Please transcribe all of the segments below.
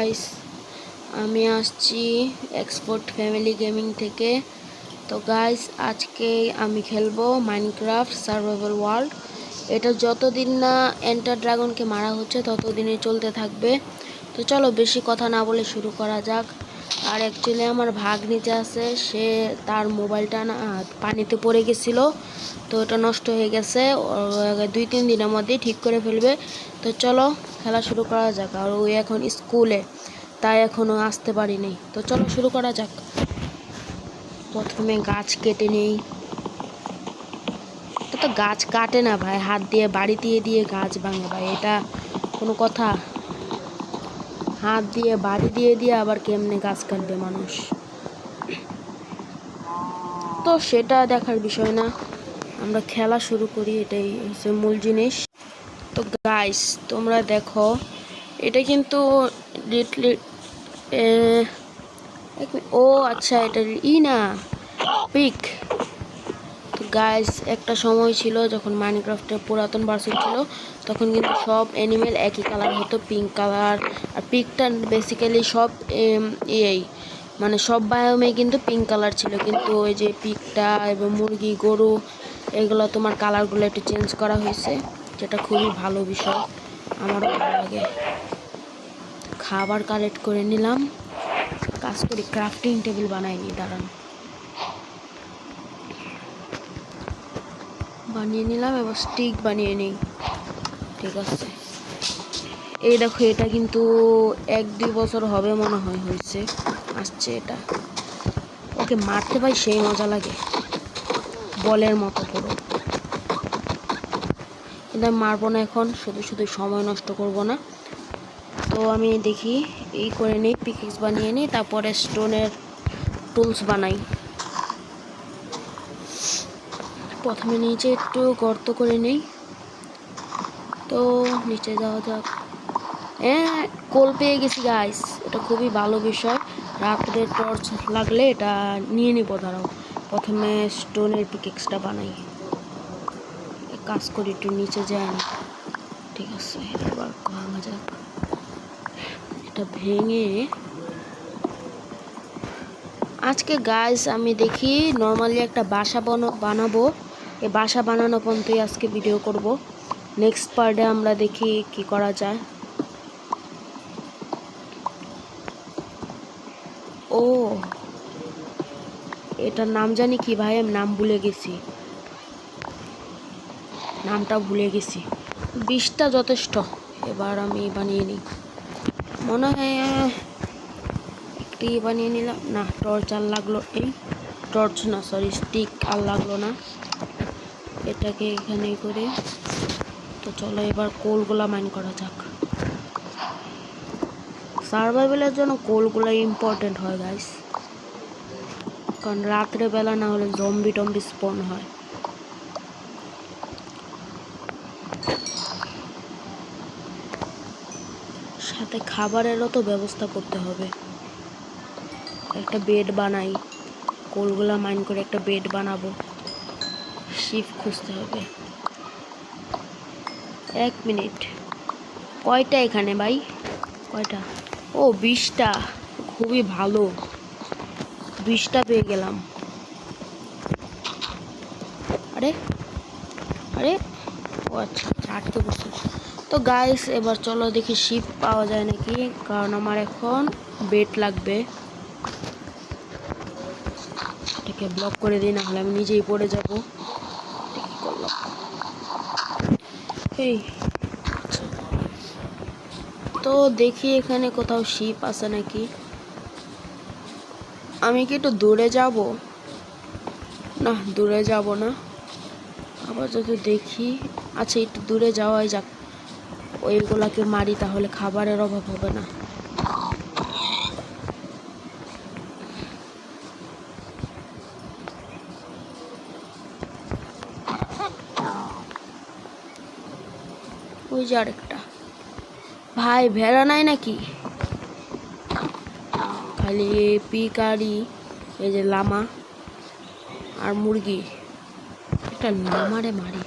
Guys, আমি আসছি export family gaming থেকে। তো গাইস, আজকে আমি খেলবো মাইনক্রাফট সার্ভাইভাল ওয়ার্ল্ড। এটা যতদিন না এন্টার ড্রাগনকে মারা হচ্ছে ততদিনই চলতে থাকবে। তো চলো বেশি কথা না বলে শুরু করা যাক। আর অ্যাকচুয়ালি আমার ভাগ্নিতে আছে, সে তার মোবাইলটা না পানিতে পড়ে গেছিল, তো এটা নষ্ট হয়ে গেছে। 2-3 দিনের মধ্যেই ঠিক করে ফেলবে। তো চলো খেলা শুরু করা যাক। আর ওই এখন স্কুলে, তাই এখনও আসতে পারিনি। তো চলো শুরু করা যাক। প্রথমে গাছ কেটে নেই। এটা তো গাছ কাটে না ভাই, হাত দিয়ে বাড়ি দিয়ে দিয়ে গাছ ভাঙে ভাই, এটা কোনো কথা? হাত দিয়ে বাড়ি দিয়ে দিয়ে আবার কেমনে গাছ কাটবে মানুষ? তো সেটা দেখার বিষয় না, আমরা খেলা শুরু করি, এটাই হচ্ছে মূল জিনিস। তো গাইস, তোমরা দেখো, এটা কিন্তু ও আচ্ছা, এটা না পিক। তো গাইস, একটা সময় ছিল যখন মাইনক্রাফটের পুরাতন ভার্সন ছিল, তখন কিন্তু সব অ্যানিমেল একই কালার হতো, পিঙ্ক কালার। আর পিকটা বেসিক্যালি সব এই মানে সব বায়োমে কিন্তু পিঙ্ক কালার ছিল, কিন্তু ওই যে পিকটা এবং মুরগি গরু এগুলো তোমার কালারগুলো একটু চেঞ্জ করা হয়েছে, যেটা খুবই ভালো বিষয়, আমারও ভালো লাগে। খাবার কালেক্ট করে নিলাম, কাজ করি, ক্রাফটিং টেবিল বানাইনি, দাঁড়ান বানিয়ে নিলাম। এবার স্টিক বানিয়ে নিই, ঠিক আছে। এই দেখো, এটা কিন্তু 1-2 বছর হবে মনে হয় হয়েছে, আসছে এটা। ওকে মারতে পাই, সেই মজা লাগে, বলের মতো পুরো। কিন্তু আমি মারবো না এখন, শুধু শুধু সময় নষ্ট করব না। তো আমি দেখি এই করে নিই, পিকেক্স বানিয়ে নিই, তারপরে স্টোনের টুলস বানাই। প্রথমে নিচে একটু গর্ত করে নেই। তো নিচে যাওয়া যাক। হ্যাঁ, কোল পেয়ে গেছি গাইস, এটা খুবই ভালো বিষয়। রাত্রে টর্চ লাগলে এটা নিয়ে নিব। দাঁড়াও, প্রথমে স্টোনের পিকেক্সটা বানাই, কাজ করি, একটু নিচে যাই না, ঠিক আছে। এবার ভাঙা যাক, এটা ভেঙে। আজকে গাইস আমি দেখি নর্মালি একটা বাসা বানাবো। এই বাসা বানানো পর্যন্তই আজকে ভিডিও করব। নেক্সট পার্টে আমরা দেখি কি করা যায়। ও, এটার নাম জানি কি ভাই, আমি নাম ভুলে গেছি, নামটা ভুলে গেছি। 20টা যথেষ্ট, এবার আমি বানিয়ে নিই। মনে হয় একটি বানিয়ে নিলাম না, টর্চ আর লাগলো, এই টর্চ না, সরি স্টিক আর লাগলো না, এটাকে এখানে করে। তো চলো এবার কোলগুলা মাইন করা যাক। সার্ভাইভালের জন্য কোলগুলা ইম্পর্টেন্ট হয় গাইস, কারণ রাত্রে বেলা না হলে জম্বি টম্বি স্পন হয়। সাথে খাবারেরও তো ব্যবস্থা করতে হবে। একটা বেড বানাই, কোলগুলা মাইন করে একটা বেড বানাবো। শিপ খুঁজতে হবে। 1 মিনিট, কয়টা এখানে ভাই, কয়টা? ও 20টা, খুবই ভালো, 20টা পেয়ে গেলাম। আরে আরে, ও আচ্ছা, আটকে বসে। তো গাইস, এবার চলো দেখি শিপ পাওয়া যায় নাকি, কারণ আমার এখন বেড লাগবে। এটাকে ব্লক করে দিই, না হলে আমি নিজেই পড়ে যাব। কি করলাম এই, তো দেখি এখানে কোথাও শিপ আছে নাকি। আমি কি একটু দূরে যাব? না, দূরে যাব না, আবার যদি দেখি। আচ্ছা, একটু দূরে যাওয়াই যাক, ওইগুলাকে মারি, তাহলে খাবারের অভাব হবে না। ওই যে আরেকটা ভাই, ভেড়া নাই নাকি? খালি পিকারি, এই যে লামা আর মুরগি। একটা লামারে মারি।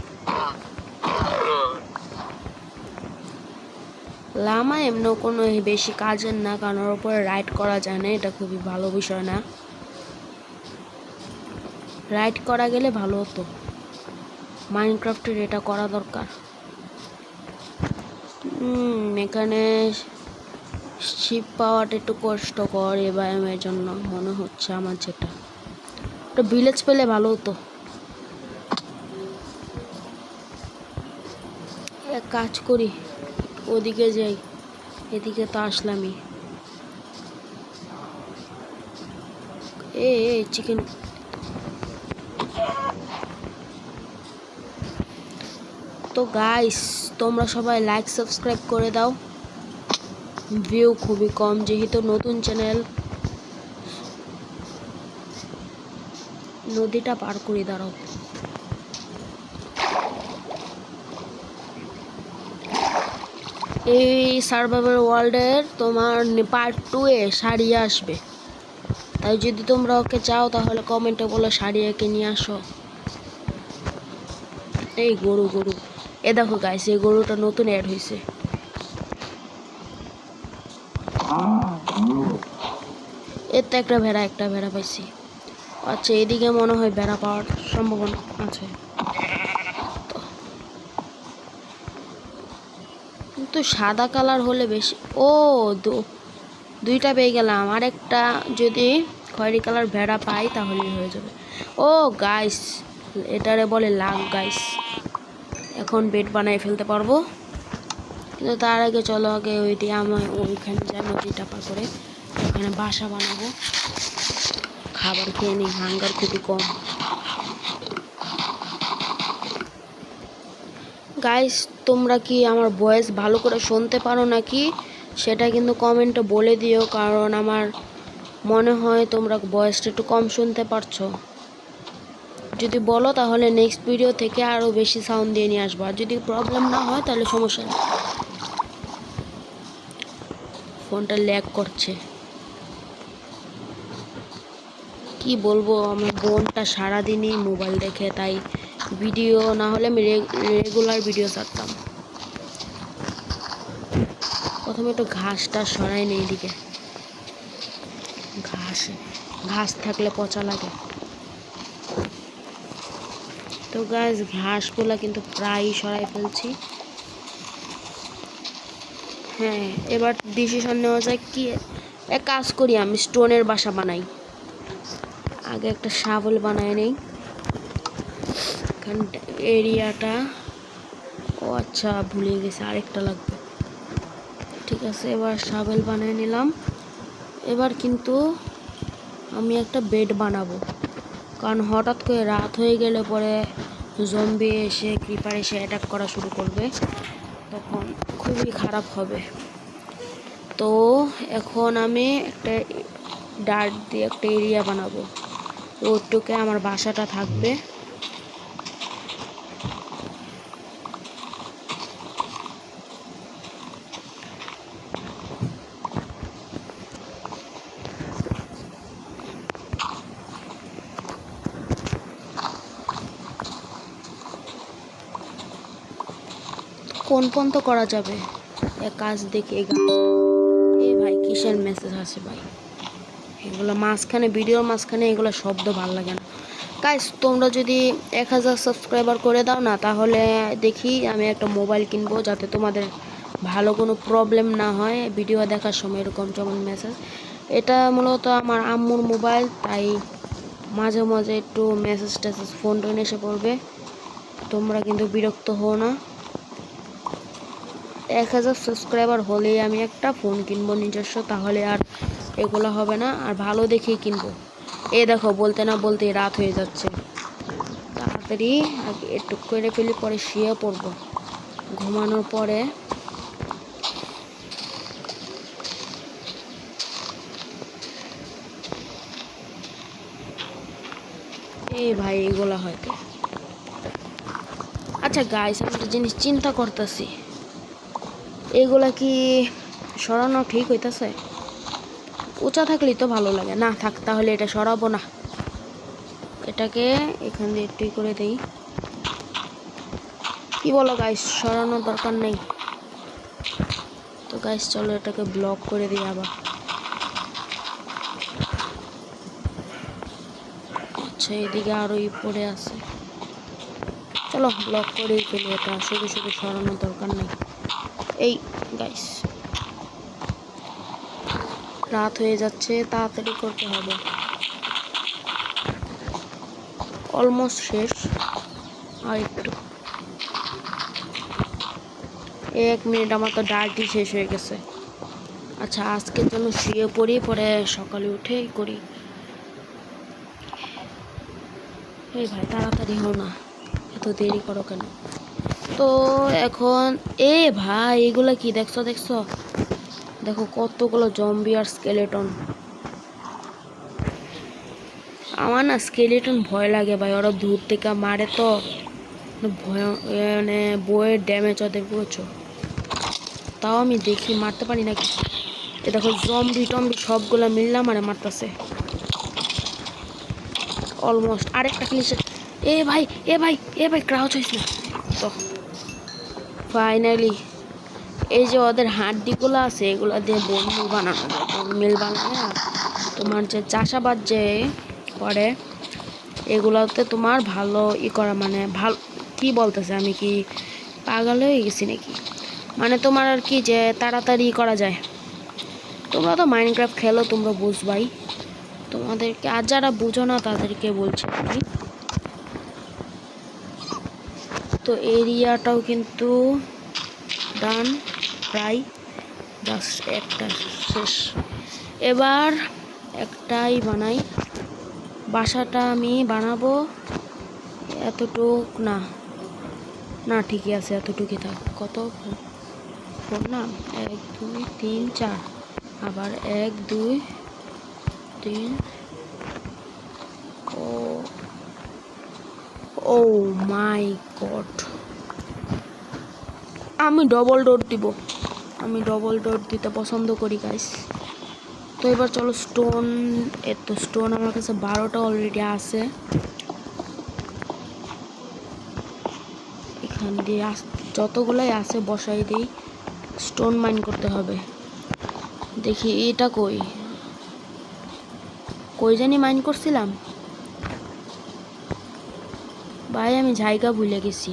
লামা এমন কোনো বেশি কাজের না, কারণ ওর উপরে রাইড করা যায় না, এটা খুবই ভালো বিষয় না। রাইড করা গেলে ভালো হতো, মাইনক্রাফটের এটা করা দরকার। এখানে শিপ পাওয়াটা একটু কষ্টকর এই বায়ামের জন্য মনে হচ্ছে আমার, যেটা একটা ভিলেজ পেলে ভালো হতো। এক কাজ করি, ওদিকে যাই, এদিকে তো আসলামই। চিকেন, তো গাইস তোমরা সবাই লাইক সাবস্ক্রাইব করে দাও। ভিউ খুবই কম যেহেতু নতুন চ্যানেল। নদীটা পার করে দাঁড়াও। এই সার্ভাইভাল ওয়ার্ল্ডের তোমার পার্ট 2 এ সারিয়ে আসবে, তাই যদি তোমরা ওকে চাও তাহলে কমেন্টে বলো সারিয়াকে নিয়ে আসো। এই গরু এ দেখো গাইস, এই গরুটা নতুন অ্যাড হয়েছে। এর তো একটা ভেড়া পাইছি। আচ্ছা এদিকে মনে হয় ভেড়া পাওয়ার সম্ভাবনা আছে, কিন্তু সাদা কালার হলে বেশি। ও দুইটা পেয়ে গেলাম, আরেকটা যদি খয়েরি কালার ভেড়া পাই তাহলেই হয়ে যাবে। ও গাইস, এটারে বলে লাক গাইস। এখন বেড বানাই ফেলতে পারবো, কিন্তু তার আগে চলো আগে ওইটি আমার ওইখানে যাই, নদীটা পার করে ওখানে বাসা বানাবো। খাবার খেয়ে নিই, হাঙ্গার খুবই কম। গাইস তোমরা কি আমার ভয়েস ভালো করে শুনতে পারো নাকি সেটা কিন্তু কমেন্টে বলে দিও, কারণ আমার মনে হয় তোমরা ভয়েসটা একটু কম শুনতে পারছো। যদি বলো তাহলে নেক্সট ভিডিও থেকে আরও বেশি সাউন্ড দিয়ে নিয়ে আসবো, আর যদি প্রবলেম না হয় তাহলে সমস্যা নেই। ফোনটা ল্যাগ করছে, কি বলবো, আমার বোনটা সারাদিনই মোবাইল দেখে, তাই ভিডিও না হলে আমি রেগুলার ভিডিও ছাড়তাম। প্রথমে একটু ঘাসটা সরাই নেই, এদিকে ঘাস থাকলে পচা লাগে। তো গাছ ঘাসগুলা কিন্তু প্রায় সরাই ফেলছি। হ্যাঁ এবার ডিসিশন নেওয়া যায় কি, এক কাজ করি আমি স্টোনের বাসা বানাই। আগে একটা শাবল বানায় নেই এখান এরিয়াটা। ও আচ্ছা ভুলে গেছে, আরেকটা লাগবে। ঠিক আছে এবার শাবল বানিয়ে নিলাম। এবার কিন্তু আমি একটা বেড বানাবো, কারণ হঠাৎ করে রাত হয়ে গেলে পরে জম্বি এসে ক্রিপার এসে অ্যাটাক করা শুরু করবে, তখন খুবই খারাপ হবে। তো এখন আমি একটা ডার্ট দিয়ে একটা এরিয়া বানাবো, ওটুকে আমার বাসাটা থাকবে। কোন পর্যন্ত করা যাবে এক কাজ দেখে। এ ভাই কিসের মেসেজ আছে ভাই, এগুলো মাঝখানে ভিডিওর মাঝখানে এগুলো শব্দ ভাল লাগে না। গাইস তোমরা যদি 1000 সাবস্ক্রাইবার করে দাও না, তাহলে দেখি আমি একটা মোবাইল কিনবো, যাতে তোমাদের ভালো কোনো প্রবলেম না হয় ভিডিও দেখার সময় এরকম যেমন মেসেজ। এটা মূলত আমার আম্মুর মোবাইল, তাই মাঝে মাঝে একটু মেসেজ টেসেজ ফোন টোন এসে পড়বে, তোমরা কিন্তু বিরক্ত হও না। 1000 সাবস্ক্রাইবার হলেই আমি একটা ফোন কিনবো নিজস্ব, তাহলে আর এগুলো হবে না, আর ভালো দেখেই কিনবো। দেখো বলতে না বলতে রাত হয়ে যাচ্ছে, তাড়াতাড়ি আগে একটু করে ফেলি, পরে শুয়ে পড়বো। ঘুমানোর পরে ভাই এগুলা হয়তো। আচ্ছা গাইস আমি একটা জিনিস চিন্তা করতেছি, এগুলা কি সরানো ঠিক হইতেছে? উঁচা থাকলেই তো ভালো লাগে না, থাক তাহলে এটা সরাবো না, এটাকে এখান দিয়ে একটু করে দেই। কি বলো গাইস, সরানোর দরকার নেই তো? গাইস চলো এটাকে ব্লক করে দিই আবার। আচ্ছা এদিকে আরো পড়ে আছে, চলো ব্লক করেই ফেলি এটা, শুধু শুধু সরানোর দরকার নেই। এই গাইস রাত হয়ে যাচ্ছে, তাড়াতাড়ি করতে হবে। অলমোস্ট শেষ, আর একটু 1 মিনিট, আমার তো ডার্টি শেষ হয়ে গেছে। আচ্ছা আজকের জন্য শুয়ে পড়ি, পরে সকালে উঠেই করি। এই ভাই তাড়াতাড়ি হও না, এত দেরি করো কেন? তো এখন ভাই এগুলো কি দেখছো? দেখো কতগুলো জম্বি আর স্কেলেটন। আমার না স্কেলেটন ভয় লাগে ভাই, ওরা দূর থেকে মারে তো ভয়, মানে বইয়ের ড্যামেজ ওদের বুঝছো। তাও আমি দেখি মারতে পারি নাকি। এ দেখো জম্বি টম্বি সবগুলো মিললাম মানে মারতেছে অলমোস্ট। আরেকটা খেলিস ভাই ক্রাউচ হইস না তো। ফাইনালি এই যে ওদের হাড্ডিগুলো আছে এগুলো দিয়ে বনমিল বানানো যায়। বনমিল বানানো তোমার যে চাষাবাদ যে করে এগুলোতে তোমার ভালো করা, মানে ভালো কি বলতেছে, আমি কি পাগল হয়ে গেছি নাকি? মানে তোমার আর কি যে তাড়াতাড়ি করা যায়। তোমরা তো মাইনক্রাফট খেলো, তোমরা বুঝবাই। তোমাদেরকে আর যারা বুঝো না তাদেরকে বলছি আমি। তো এরিয়াটাও কিন্তু ডান, প্রায় জাস্ট একটা শেষ। এবার একটাই বানাই, বাসাটা আমি বানাবো এতটুক না, না ঠিকই আছে এতটুকুই থাক। কত ফোর না, 1 2 3 4, আবার 1 2 3। ও মাই গড, আমি ডবল ডোর দিব, আমি ডবল ডোর দিতে পছন্দ করি গাইস। তো এবার চলো স্টোন, এত স্টোন আমার কাছে 12টা অলরেডি আছে। এখান দিয়ে যতগুলাই আছে বসাই দিই। স্টোন মাইন করতে হবে। দেখি এটা কই জানি মাইন করছিলাম ভাই, আমি জায়গা ভুলে গেছি।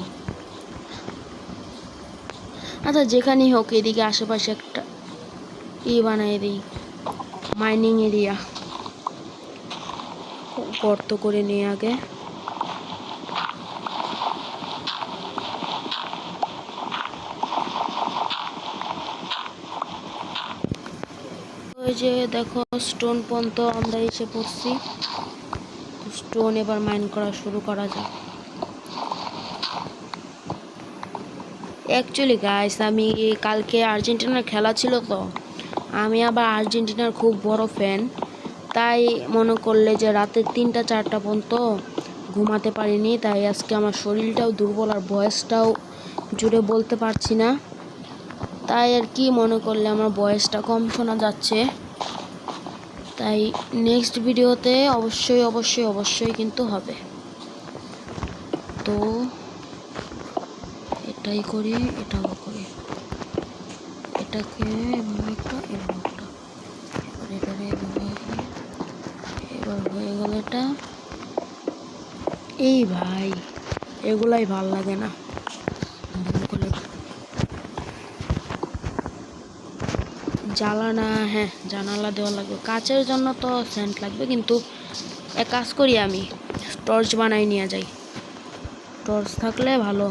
আচ্ছা যেখানেই হোক এদিকে আশেপাশে একটা বানাই দিই, মাইনিং এরিয়া। গর্ত করে নিয়ে আগে। ওই যে দেখো স্টোন পর্যন্ত আমরা এসে পড়ছি। স্টোন এবার মাইন করা শুরু করা যাক। অ্যাকচুয়ালি গাইস আমি কালকে আর্জেন্টিনার খেলা ছিল, তো আমি আবার আর্জেন্টিনার খুব বড় ফ্যান। তাই মনে করলে যে রাতে 3টা 4টা পর্যন্ত ঘুমাতে পারিনি। তাই আজকে আমার শরীরটাও দুর্বল আর ভয়েসটাও জুড়ে বলতে পারছি না। তাই আর কি মনে করলে আমার ভয়েসটা কম শোনা যাচ্ছে। তাই নেক্সট ভিডিওতে অবশ্যই কিন্তু হবে। তো এটাই করি, এটাও করি, এটাকে একটা এবার হয়ে গেল এটা। এই ভাই এগুলাই ভাল লাগে না, জ্বালানা। হ্যাঁ জানালা দেওয়া লাগবে, কাচের জন্য তো সেন্ট লাগবে। কিন্তু এক কাজ করি, আমি টর্চ বানাই নিয়ে যাই, টর্চ থাকলে ভালো।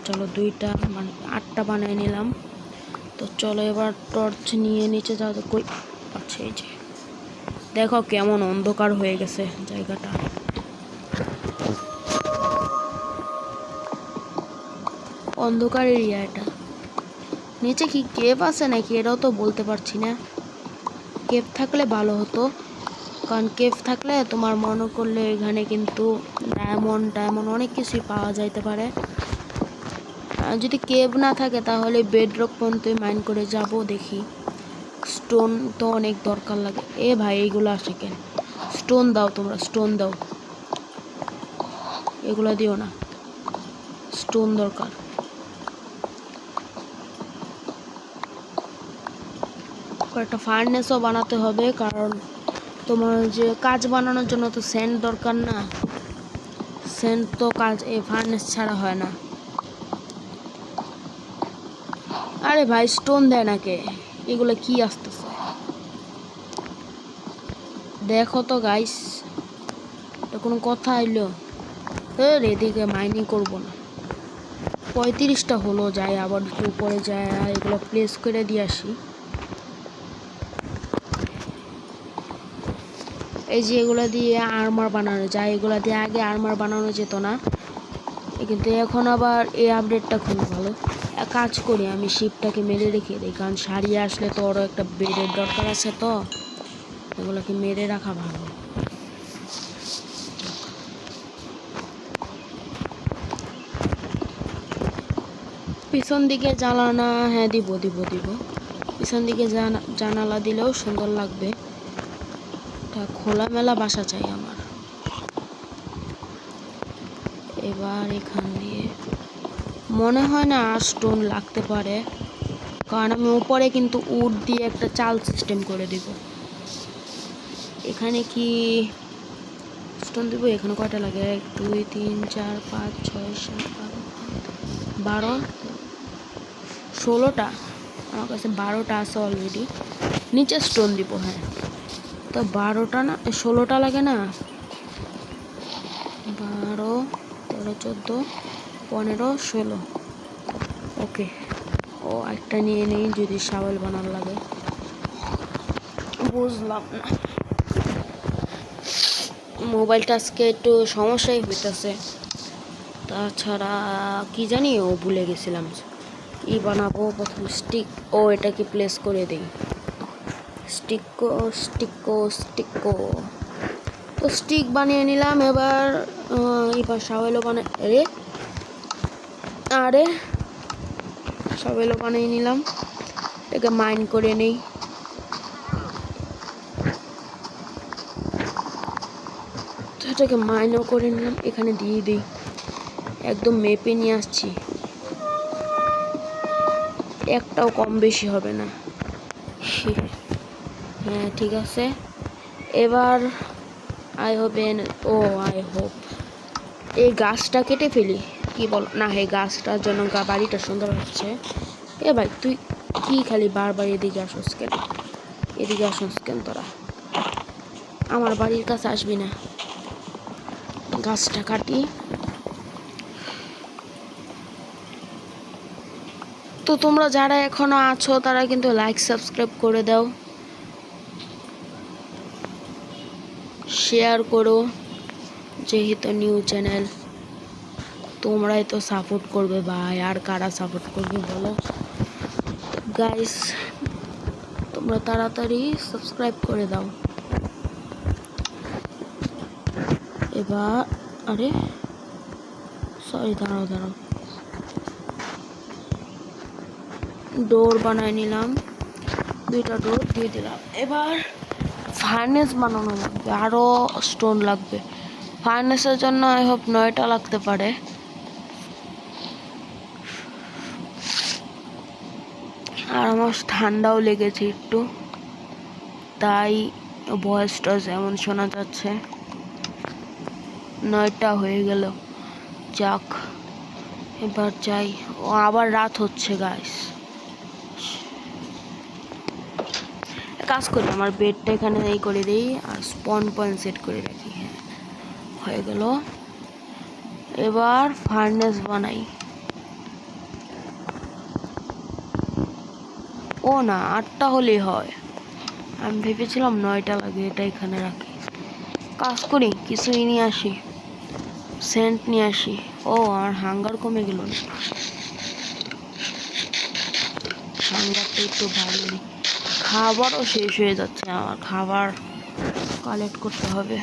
চলো 2টা মানে 8টা বানাই নিলাম। তো চলো এবার টর্চ নিয়ে নিচে যাও। কই, আচ্ছা এই যে দেখো কেমন অন্ধকার হয়ে গেছে জায়গাটা। অন্ধকার এরিয়া এটা। নিচে কি কেভ আছে নাকি এটাও তো বলতে পারছি না। কেভ থাকলে ভালো হতো, কারণ কেভ থাকলে তোমার মনে করলে এখানে কিন্তু ডায়মন্ড অনেক কিছুই পাওয়া যাইতে পারে। আর যদি কেভ না থাকে তাহলে বেডরক পর্যন্ত মাইন করে যাব। দেখি স্টোন তো অনেক দরকার লাগে। ভাই এইগুলো আসে কেন? স্টোন দাও, তোমরা স্টোন দাও, এগুলো দিও না, স্টোন দরকার। একটা ফার্নেসও বানাতে হবে, কারণ তোমার যে কাজ বানানোর জন্য তো সেন্ট দরকার না। সেন্ট তো কাজ এই ফার্নেস ছাড়া হয় না। আরে ভাই স্টোন দেয় না কে? এগুলো কি আসতেছে দেখো তো গাইস, এটা কোনো কথা আইলো? এদিকে মাইনিং করবো না। 35টা হলো, যাই আবার একটু উপরে যায় এগুলো প্লেস করে দিয়ে আসি। এই যে এগুলো দিয়ে আর্মার বানানো যায়, এগুলো দিয়ে আগে আর্মার বানানো যেত না, কিন্তু এখন আবার এই আপডেটটা খুব ভালো। এক কাজ করি, আমি শিপটাকে মেরে রেখে দিই, কারণ সারিয়ে আসলে তো ওরও একটা বেডের দরকার আছে, তো এগুলোকে মেরে রাখা ভালো। পিছন দিকে জানালা, হ্যাঁ দিব দিব দিব। পিছন দিকে জানালা দিলেও সুন্দর লাগবে। খোলামেলা বাসা চাই আমার। এবার এখান দিয়ে মনে হয় না আর স্টোন লাগতে পারে, কারণ আমি উপরে কিন্তু উড দিয়ে একটা চাল সিস্টেম করে দিব। এখানে কি স্টোন দিব? এখানে কয়টা লাগে? 1 2 3 4 5 6 7 12 16টা। আমার কাছে 12টা আছে অলরেডি। নিচে স্টোন দিব, হ্যাঁ তো 12টা না 16টা লাগে না? 12 13 14 15 16। ওকে, ও একটা নিয়ে নেই যদি শাওয়েল বানার লাগে। বুঝলাম না, মোবাইলটা আজকে একটু সমস্যাই হইতেছে। তাছাড়া কি জানি ও ভুলে গেছিলাম ই বানাবো। প্রথম স্টিক, ও এটাকে প্লেস করে দেই। স্টিকো স্টিকো স্টিকো, তো স্টিক বানিয়ে নিলাম। এবার শাওয়েলও বানাই, আরে শাওয়েলও বানিয়ে নিলাম। এটাকে মাইন করে নেই। এটাকে মাইনও করে নিলাম, এখানে দিয়ে দিই। একদম মেপে নিয়ে আসছি, একটাও কম বেশি হবে না। হ্যাঁ ঠিক আছে। এবার আই হোপ এই গাছটা কেটে ফেলি, কি বল না? এই গাছটার জন্য বাড়িটা সুন্দর হচ্ছে। এ ভাই তুই কি খালি বারবার এদিকে আসস কেন? এদিকে আসস কেন তোরা? আমার বাড়ির কাছে আসবি না। গাছটা কাটি। তো তোমরা যারা এখনো আছো তারা কিন্তু লাইক সাবস্ক্রাইব করে দাও, শেয়ার করো, যেহেতু নিউ চ্যানেল তোমরাই তো সাপোর্ট করবে ভাই, আর কারা সাপোর্ট করবে বলো গাইস? তোমরা তাড়াতাড়ি সাবস্ক্রাইব করে দাও। এবার আরে সরি, দাঁড়াও দাঁড়াও, ডোর বানায় নিলাম, 2টা ডোর দিয়ে দিলাম। এবার ফার্নেস বানানো লাগবে, আরও স্টোন লাগবে। ফার্নেসের জন্য আই হোপ 9টা লাগতে পারে। আর আমার ঠান্ডাও লেগেছে একটু, তাই ভয়েসটা যেমন শোনা যাচ্ছে। 9টা হয়ে গেল, যাক এবার যাই। ও আবার রাত হচ্ছে গাইস। কাজ করি, আমার বেডটা এখানে এই করে দিই আর স্পন পয়েন্ট সেট করে রাখি। হ্যাঁ হয়ে গেল। এবার ফার্নেস বানাই। ও না, 8টা হলেই হয়, আমি ভেবেছিলাম 9টা লাগে। এটা এখানে রাখি, কাজ করি, কিছুই নিয়ে আসি, সেন্ট নিয়ে আসি। ও আমার হাঙ্গার কমে গেল না, হাঙ্গারটা একটু বাড়িয়ে, খাবারও শেষ হয়ে যাচ্ছে, আমার খাবার কালেক্ট করতে হবে।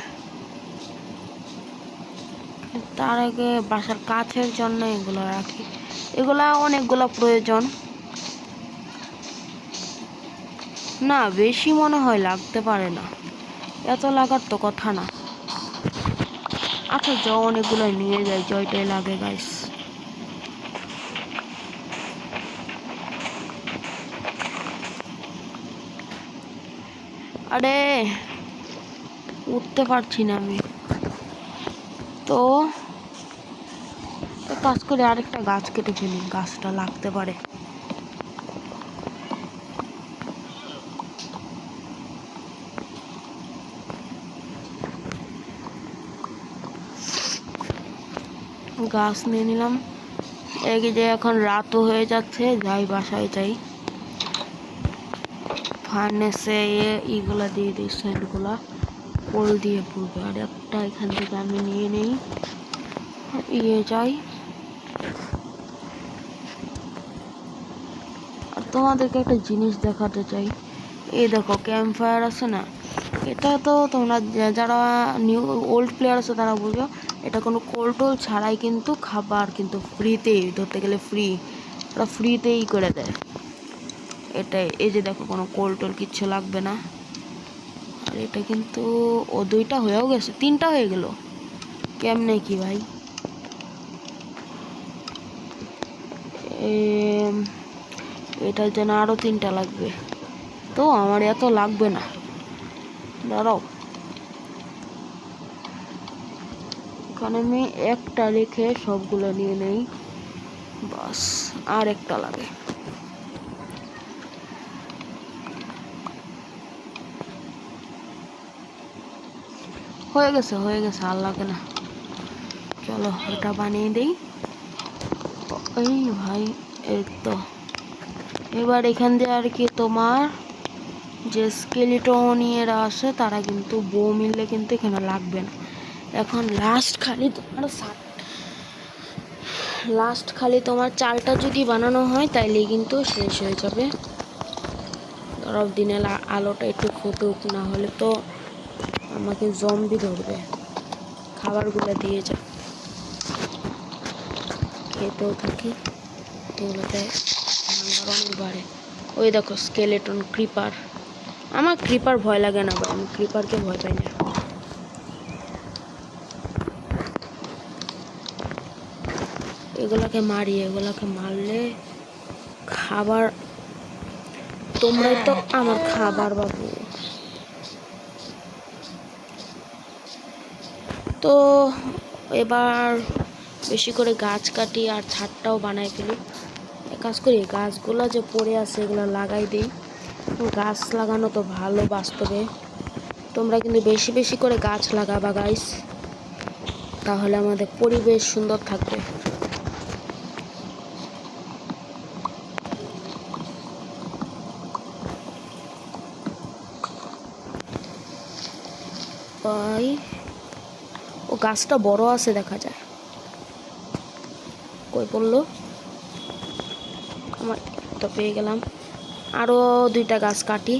তার আগে বাসার কাছের জন্য এগুলো রাখি, এগুলা অনেকগুলো প্রয়োজন না, বেশি মনে হয় লাগতে পারে না, এত লাগার তো কথা না। আচ্ছা অনেকগুলো নিয়ে যাই, জয়টাই লাগে গাইস। আরে উঠতে পারছি না আমি। তো কাজ করে আরেকটা গাছ কেটে ফেলি, গাছটা লাগতে পারে। গাছ নিয়ে নিলাম। এই যে এখন রাতও হয়ে যাচ্ছে, যাই বাসায় যাই। ফার্নেসে ইগুলা দিয়ে দিই, সেন্টগুলা কোল দিয়ে পড়বে। আর একটা এখান থেকে আমি নিয়ে নেই, যাই। আর তোমাদেরকে একটা জিনিস দেখাতে চাই। এই দেখো ক্যাম্প ফায়ার আছে না, এটা তো তোমরা যারা নিউ ওল্ড প্লেয়ার আছে তারা বুঝো, এটা কোনো কোল টোল ছাড়াই কিন্তু খাবার কিন্তু ফ্রিতেই, ধরতে গেলে ফ্রি, ওরা ফ্রিতেই করে দেয়। এটাই, এই যে দেখো কোনো কোল টোল কিচ্ছু লাগবে না। আর এটা কিন্তু ও 2টা হয়েও গেছে, 3টা হয়ে গেল, কেমনে কি ভাই? এটার জন্য আরও 3টা লাগবে, তো আমার এত লাগবে না। দাঁড়াও, এখানে আমি একটা রেখে সবগুলো নিয়ে নেই, বাস। আর একটা লাগে। হয়ে গেছে হয়ে গেছে, আর লাগে না। চলো এটা বানিয়ে দিই। এই ভাই, এই তো এবার এখান দিয়ে আর কি তোমার যে স্কেলিটনিয়েরা আসে তারা কিন্তু বউ মিললে কিন্তু এখানে লাগবে না। এখন লাস্ট খালি তোমার চালটা যদি বানানো হয় তাইলে কিন্তু শেষ হয়ে যাবে। ধরো দিনের আলোটা একটু ফুটুক, না হলে তো আমাকে জম্বি ধরবে। খাবারগুলো দিয়ে যায়, খেতেও থাকি, এগুলোতে নাম্বার অনেক বাড়ে। ওই দেখো স্কেলেটন, ক্রিপার। আমার ক্রিপার ভয় লাগে না ভাই, আমি ক্রিপারকে ভয় পাই না। এগুলাকে মারি, এগুলাকে মারলে খাবার, তোমরাই তো আমার খাবার বাবু। তো এবার বেশি করে গাছ কাটি আর ছাদটাও বানাই ফেলি। কাজ করি, গাছগুলো যে পড়ে আছে এগুলো লাগাই দিই। গাছ লাগানো তো ভালো বাস্তবে, তোমরা কিন্তু বেশি বেশি করে গাছ লাগাবা গাইস, তাহলে আমাদের পরিবেশ সুন্দর থাকবে। ভাই ও গাছটা বড় আছে দেখা যায়, কই পড়লো আমার? তো পেয়ে গেলাম। আরো 2টা গাছ কাটি।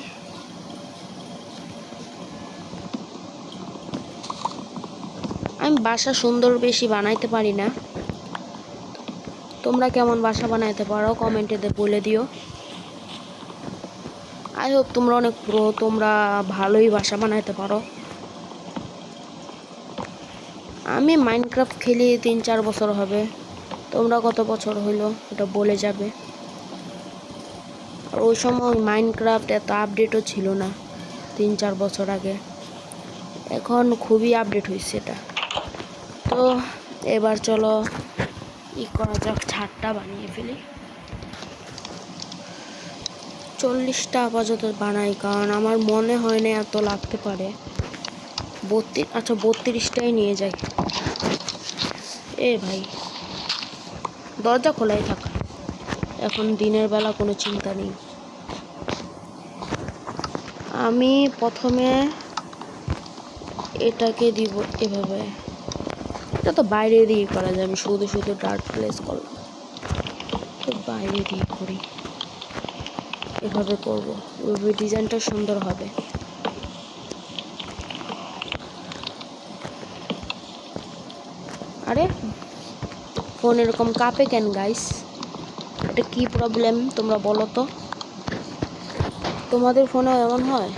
আমি বাসা সুন্দর বেশি বানাইতে পারি না, তোমরা কেমন বাসা বানাইতে পারো কমেন্টে বলে দিও। আই হোপ তোমরা অনেক প্রো, তোমরা ভালোই বাসা বানাইতে পারো। আমি মাইনক্রাফট খেলি 3-4 বছর হবে, তোমরা কত বছর হইলো এটা বলে যাবে। আর ওই সময় মাইনক্রাফট এত আপডেটও ছিল না 3-4 বছর আগে, এখন খুবই আপডেট হয়েছে এটা। তো এবার চলো করা যাক, ছাদটা বানিয়ে ফেলি। 40টা আপাতত বানাই, কারণ আমার মনে হয় না এত লাগতে পারে। 32টাই নিয়ে যাই। এ ভাই, দরজা খোলাই থাক, এখন দিনের বেলা কোনো চিন্তা নেই। আমি প্রথমে এটাকে দিব এভাবে, এটা তো বাইরে দিয়ে করা যায়, আমি শুধু শুধু ডার্ক প্লেস করলাম, তো বাইরে দিয়ে করি। এভাবে করবো, ওই ডিজাইনটা সুন্দর হবে। আরে ফোন এরকম কাঁপে কেন গাইস? এটা কি প্রবলেম তোমরা বলো তো, তোমাদের ফোনেও এমন হয়?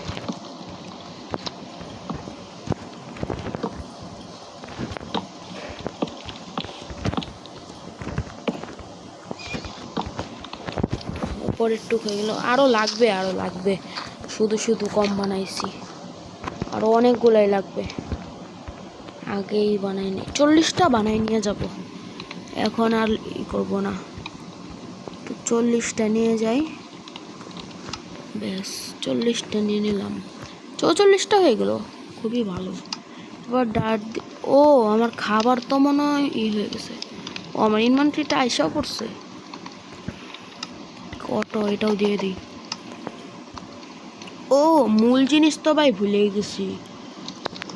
উপরের টুক হয়ে গেল, আরো লাগবে আরো লাগবে। শুধু শুধু কম বানাইছি, আরও অনেকগুলাই লাগবে। আগেই বানাইনি, 40টা বানাই নিয়ে যাব, এখন আর করব না। তো 40টা নিয়ে যাই, ব্যাস 40টা নিয়ে নিলাম, 44টা হয়ে গেল, খুবই ভালো। এবার ও আমার খাবার তো মনে হয় হয়ে গেছে। ও আমার ইনভেন্টরিটা আইসাও পড়ছে, অটো এটাও দিয়ে দিই। ও মূল জিনিস তো ভাই ভুলে গেছি।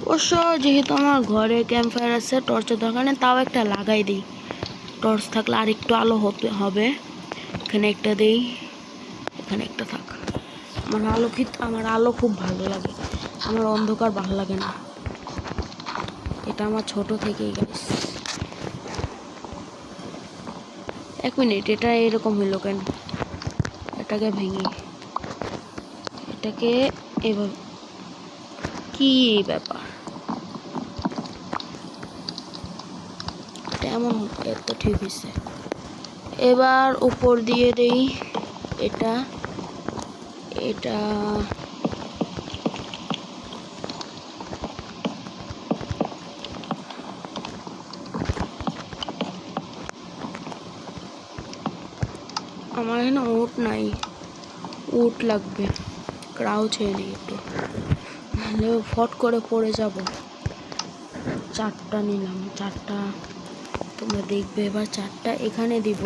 অবশ্য যেহেতু আমার ঘরে ক্যাম্প ফায়ার আছে, টর্চের দরকার নেই, তাও একটা লাগাই দিই। টর্চ থাকলে আর একটু আলো হবে। এখানে একটা দেই, এখানে একটা থাক। আমার আলো খুব ভালো লাগে, আমার অন্ধকার ভালো লাগে না, এটা আমার ছোট থেকেই গাইস। 1 মিনিট, এটা এরকম হইলো কেন? এটাকে ভেঙে, এটাকে এভাবে, কি ব্যাপার? এমন এত ঠিক হয়েছে। এবার উপর দিয়ে দেই এটা, এটা আমার এখানে উট নাই, উট লাগবে। ক্রাউচ হয়ে নেই একটু, নাহলে ফট করে পড়ে যাব। 4টা নিলাম, 4টা তোমরা দেখবে। এবার 4টা এখানে দিব,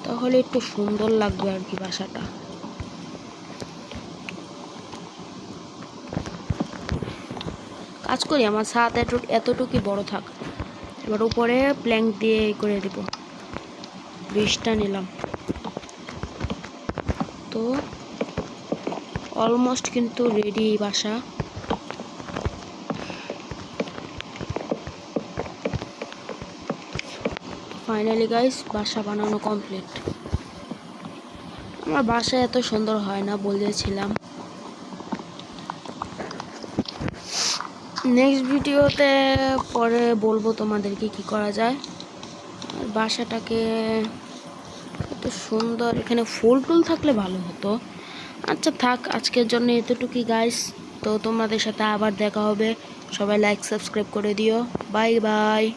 তাহলে একটু সুন্দর লাগবে আর কি বাসাটা। কাজ করি, আমার ছাদ এতটুকুই বড় থাক। এবার উপরে প্ল্যাঙ্ক দিয়ে করে দেব। 20টা নিলাম, তো অলমোস্ট কিন্তু রেডি বাসা। ফাইনালি গাইস বাসা বানানো কমপ্লিট। আমার বাসা এত সুন্দর হয় না বলেছিলাম। নেক্সট ভিডিওতে পরে বলবো তোমাদেরকে কি করা যায়। আর বাসাটাকে এত সুন্দর, এখানে ফুল টুল থাকলে ভালো হতো। আচ্ছা থাক, আজকের জন্য এতটুকুই গাইস। তো তোমাদের সাথে আবার দেখা হবে, সবাই লাইক সাবস্ক্রাইব করে দিও। Bye bye.